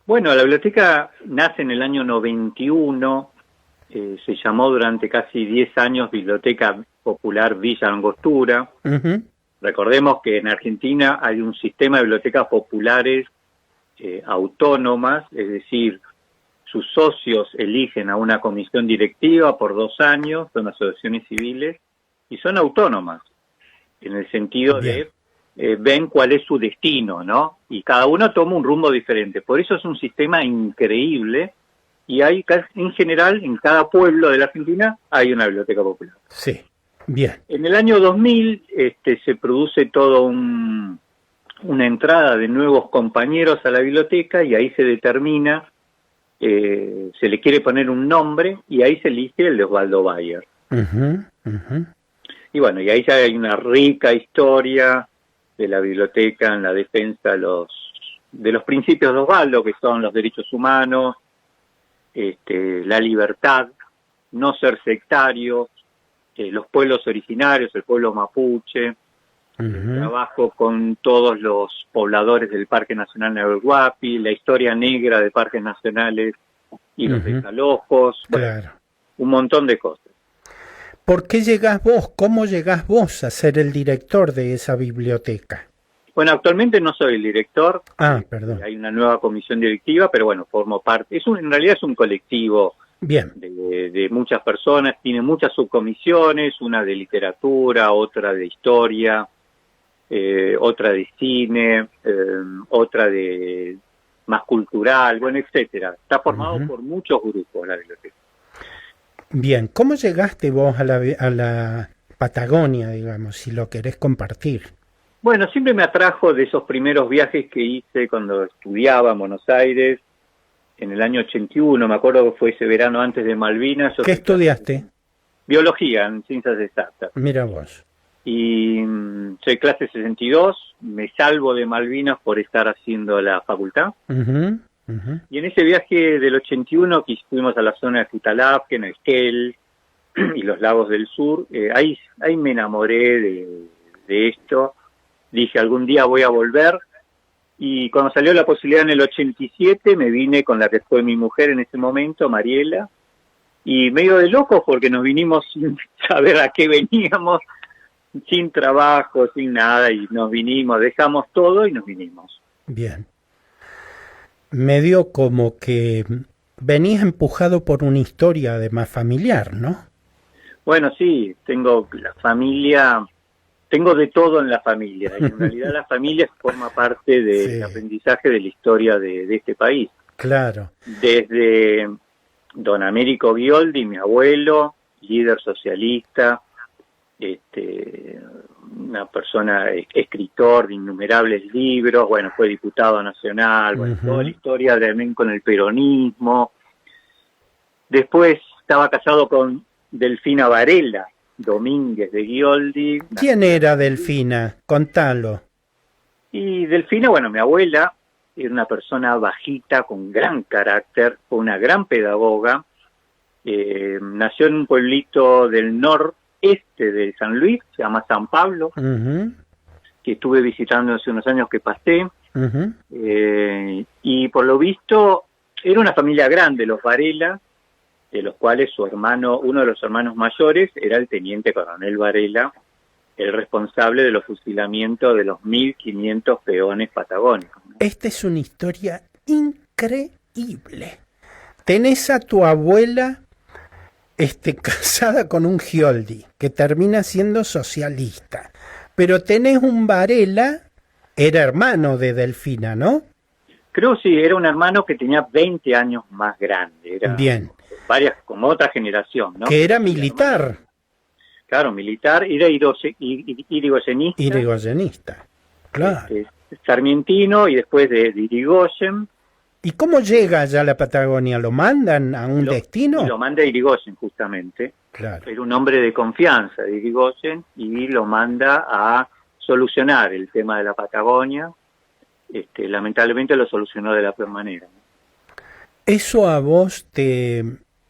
Bueno, la biblioteca nace en el año 91, se llamó durante casi 10 años Biblioteca Popular Villa Angostura. Ujú. Recordemos que en Argentina hay un sistema de bibliotecas populares autónomas, es decir, sus socios eligen a una comisión directiva por 2 años, son asociaciones civiles y son autónomas, en el sentido Bien. de ven cuál es su destino, ¿no? Y cada uno toma un rumbo diferente. Por eso es un sistema increíble y hay, en general, en cada pueblo de la Argentina hay una biblioteca popular. Sí, bien. En el año 2000 se produce todo una entrada de nuevos compañeros a la biblioteca y ahí se determina, se le quiere poner un nombre y ahí se elige el de Osvaldo Bayer. Ujú, ujú. Y bueno, y ahí ya hay una rica historia de la biblioteca en la defensa de los principios de Osvaldo, que son los derechos humanos, la libertad, no ser sectario, los pueblos originarios, el pueblo mapuche, el Ujú. trabajo con todos los pobladores del Parque Nacional Nahuel Huapi, la historia negra de parques nacionales y los Ujú. desalojos, bueno, Claro. un montón de cosas. ¿Por qué llegás vos? ¿Cómo llegás vos a ser el director de esa biblioteca? Bueno, actualmente no soy el director, Ah, perdón. hay una nueva comisión directiva, pero bueno, formo parte, en realidad es un colectivo Bien. de muchas personas, tiene muchas subcomisiones, una de literatura, otra de historia, otra de cine, otra de más cultural, bueno, etcétera. Está formado Ujú. por muchos grupos la biblioteca. Bien. ¿Cómo llegaste vos a la Patagonia, digamos, si lo querés compartir? Bueno, siempre me atrajo de esos primeros viajes que hice cuando estudiaba en Buenos Aires, en el año 81, me acuerdo que fue ese verano antes de Malvinas. Yo ¿Qué fui clase estudiaste? biología en ciencias exactas. Mira vos. Y soy clase 62, me salvo de Malvinas por estar haciendo la facultad. Ujú, ujú. Y en ese viaje del 81 que fuimos a la zona de Futalafque, Esquel y los lagos del sur, ahí me enamoré de esto. Dije, algún día voy a volver. Y cuando salió la posibilidad en el 87, me vine con la que fue mi mujer en ese momento, Mariela, y medio de locos porque nos vinimos sin saber a qué veníamos, sin trabajo, sin nada, y nos vinimos, dejamos todo y nos vinimos. Bien. Medio como que venís empujado por una historia además familiar, ¿no? Bueno, sí, tengo la familia, tengo de todo en la familia, y en realidad la familia forma parte del Sí, aprendizaje de la historia de este país. claro. Desde don Américo Ghioldi, mi abuelo, líder socialista, una persona, escritor de innumerables libros, bueno, fue diputado nacional, bueno, toda la Ujú. historia también con el peronismo. Después estaba casado con Delfina Varela Domínguez de Ghioldi. ¿Quién era Delfina? Contalo. Y Delfina, bueno, mi abuela, era una persona bajita, con gran carácter, fue una gran pedagoga, nació en un pueblito del noreste de San Luis, se llama San Pablo, Ujú, que estuve visitando hace unos años que pasé, ujú. y por lo visto era una familia grande, los Varela, de los cuales su hermano, uno de los hermanos mayores, era el teniente coronel Varela, el responsable de los fusilamientos de los 1.500 peones patagónicos. Esta es una historia increíble. Tenés a tu abuela casada con un Ghioldi, que termina siendo socialista. Pero tenés un Varela, era hermano de Delfina, ¿no? Creo sí, era un hermano que tenía 20 años más grande, era Bien. como otra generación, ¿no? Que era Sí, militar, hermano, claro, militar, era irigoyenista, irigoyenista. Claro. sarmientino y después de Irigoyen, ¿Y cómo llega allá a la Patagonia? ¿Lo mandan a un y lo destino? manda a Irigoyen justamente. Claro. Era un hombre de confianza de Irigoyen y lo manda a solucionar el tema de la Patagonia. Lamentablemente lo solucionó de la peor manera. ¿Eso a vos te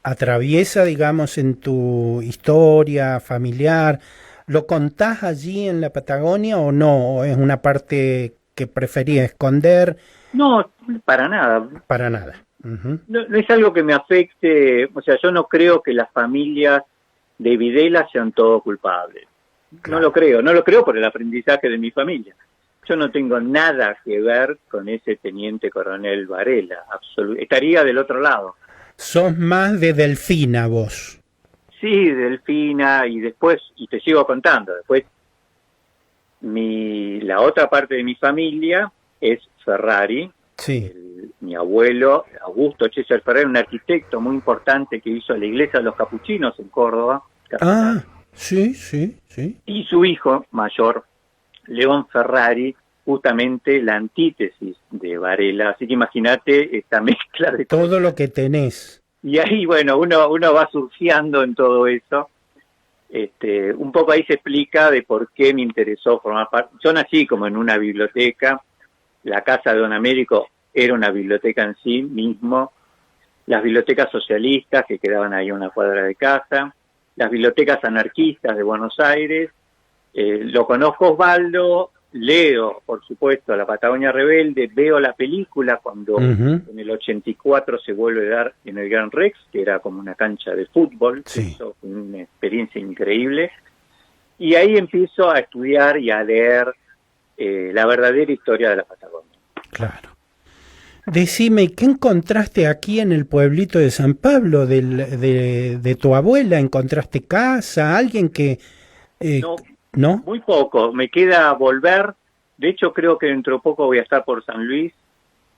atraviesa, digamos, en tu historia familiar? ¿Lo contás allí en la Patagonia o no? ¿O es una parte que preferís esconder No, para nada. Para nada. Ujú. No, no es algo que me afecte, o sea, yo no creo que las familias de Videla sean todos culpables. No lo Claro. creo, no lo creo por el aprendizaje de mi familia. Yo no tengo nada que ver con ese teniente coronel Varela, estaría del otro lado. Sos más de Delfina vos. Sí, Delfina, y después, y te sigo contando, después la otra parte de mi familia es Ferrari. Sí. Mi abuelo, Augusto César Ferrari, un arquitecto muy importante que hizo la iglesia de los Capuchinos en Córdoba, Ah, capital. sí, sí, sí. Y su hijo mayor, León Ferrari, justamente la antítesis de Varela. Así que imagínate esta mezcla de cosas. Todo lo que tenés. Y ahí, bueno, uno va surfeando en todo eso. Un poco ahí se explica de por qué me interesó formar parte. Yo nací como en una biblioteca, la casa de Don Américo era una biblioteca en sí mismo, las bibliotecas socialistas que quedaban ahí a una cuadra de casa, las bibliotecas anarquistas de Buenos Aires. Lo conozco Osvaldo, leo, por supuesto, La Patagonia Rebelde, veo la película cuando Ujú. en el 84 se vuelve a dar en el Gran Rex, que era como una cancha de fútbol. Sí. Eso fue una experiencia increíble. Y ahí empiezo a estudiar y a leer la verdadera historia de la Patagonia. Claro. Decime, ¿qué encontraste aquí en el pueblito de San Pablo de tu abuela? ¿Encontraste casa? ¿Alguien que... No, ¿no? muy poco, me queda volver. De hecho, creo que dentro de poco voy a estar por San Luis,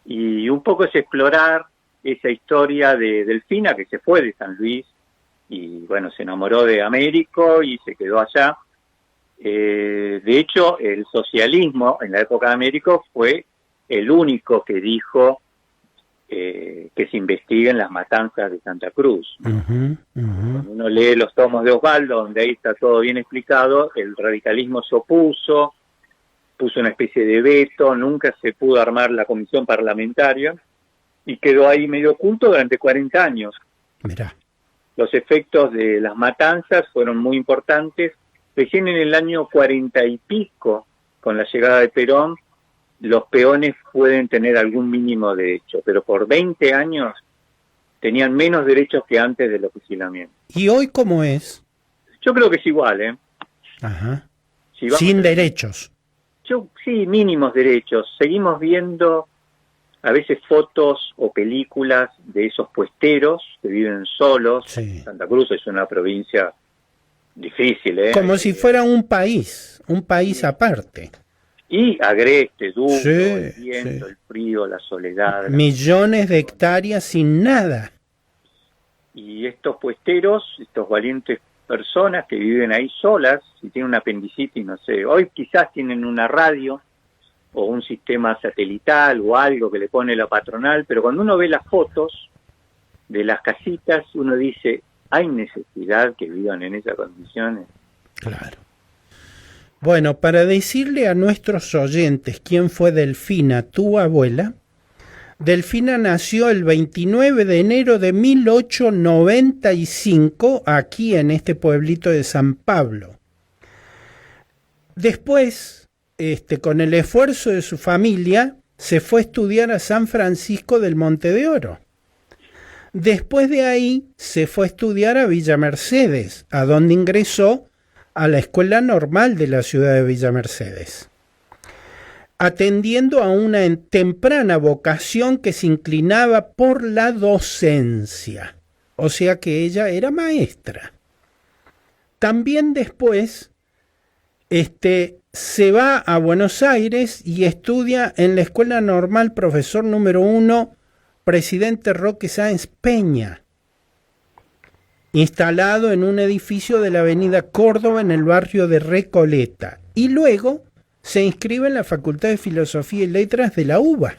y un poco es explorar esa historia de Delfina, que se fue de San Luis y bueno, se enamoró de Américo y se quedó allá. De hecho, el socialismo en la época de Américo fue el único que dijo que se investiguen las matanzas de Santa Cruz. Ujú, ujú. Cuando uno lee los tomos de Osvaldo, donde ahí está todo bien explicado, el radicalismo se opuso, puso una especie de veto, nunca se pudo armar la comisión parlamentaria y quedó ahí medio oculto durante 40 años. Mirá. Los efectos de las matanzas fueron muy importantes. Recién en el año 40 y pico, con la llegada de Perón, los peones pueden tener algún mínimo derecho, pero por 20 años tenían menos derechos que antes de los fusilamientos. ¿Y hoy cómo es? Yo creo que es igual, ¿eh? Ajá. Si vamos Sin derechos. sí, mínimos derechos. Seguimos viendo a veces fotos o películas de esos puesteros que viven solos. Sí. Santa Cruz es una provincia difícil, ¿eh? Como si fuera un país aparte. Y agreste, duro, Sí, el viento, sí. el frío, la soledad. Millones de hectáreas sin nada. Y estos puesteros, estos valientes personas que viven ahí solas, si tienen una apendicitis, no sé, hoy quizás tienen una radio o un sistema satelital o algo que le pone la patronal, pero cuando uno ve las fotos de las casitas, uno dice, ¿hay necesidad que vivan en esas condiciones? Claro. Bueno, para decirle a nuestros oyentes quién fue Delfina, tu abuela, Delfina nació el 29 de enero de 1895 aquí en este pueblito de San Pablo. Después, con el esfuerzo de su familia, se fue a estudiar a San Francisco del Monte de Oro. Después de ahí se fue a estudiar a Villa Mercedes, a donde ingresó a la Escuela Normal de la ciudad de Villa Mercedes, atendiendo a una temprana vocación que se inclinaba por la docencia, o sea que ella era maestra. También después se va a Buenos Aires y estudia en la Escuela Normal Profesor número 1, Presidente Roque Sáenz Peña, instalado en un edificio de la avenida Córdoba en el barrio de Recoleta, y luego se inscribe en la Facultad de Filosofía y Letras de la UBA.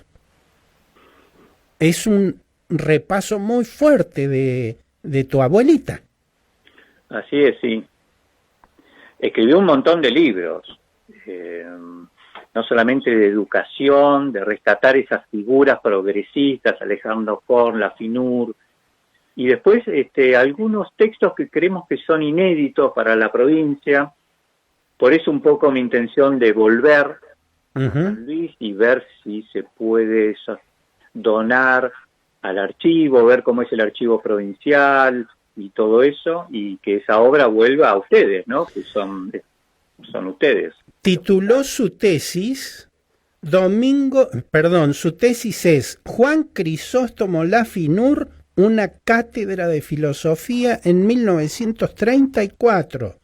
Es un repaso muy fuerte de tu abuelita. Así es, sí. Escribió un montón de libros, no solamente de educación, de rescatar esas figuras progresistas, Alejandro Korn, la FINUR, y después algunos textos que creemos que son inéditos para la provincia. Por eso un poco mi intención de volver a San Luis y ver si se puede donar al archivo, ver cómo es el archivo provincial y todo eso, y que esa obra vuelva a ustedes, ¿no? Que son ustedes. Tituló su tesis su tesis es Juan Crisóstomo Lafinur, una cátedra de filosofía en 1934,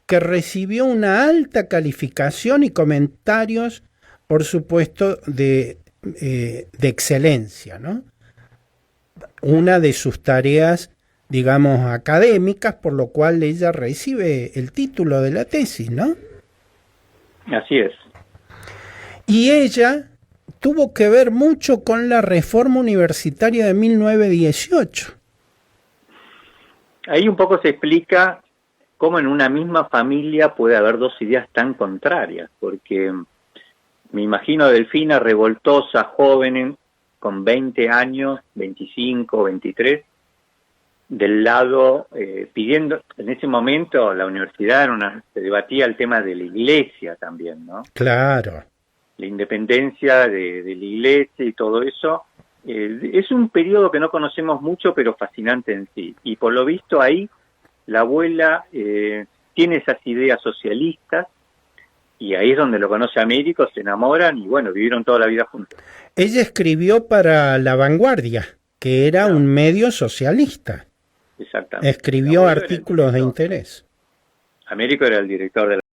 que recibió una alta calificación y comentarios, por supuesto, de excelencia, ¿no? Una de sus tareas, digamos, académicas, por lo cual ella recibe el título de la tesis, ¿no? Así es. Y ella tuvo que ver mucho con la reforma universitaria de 1918. Ahí un poco se explica cómo en una misma familia puede haber dos ideas tan contrarias, porque me imagino a Delfina revoltosa, joven, con 20 años, 25, 23, del lado pidiendo, en ese momento la universidad se debatía el tema de la iglesia también, ¿no? Claro. La independencia de la iglesia y todo eso. Es un periodo que no conocemos mucho, pero fascinante en sí. Y por lo visto ahí la abuela tiene esas ideas socialistas, y ahí es donde lo conoce a Américo, se enamoran y bueno, vivieron toda la vida juntos. Ella escribió para La Vanguardia, que era un medio socialista. Exactamente. Escribió artículos de interés. Américo era el director de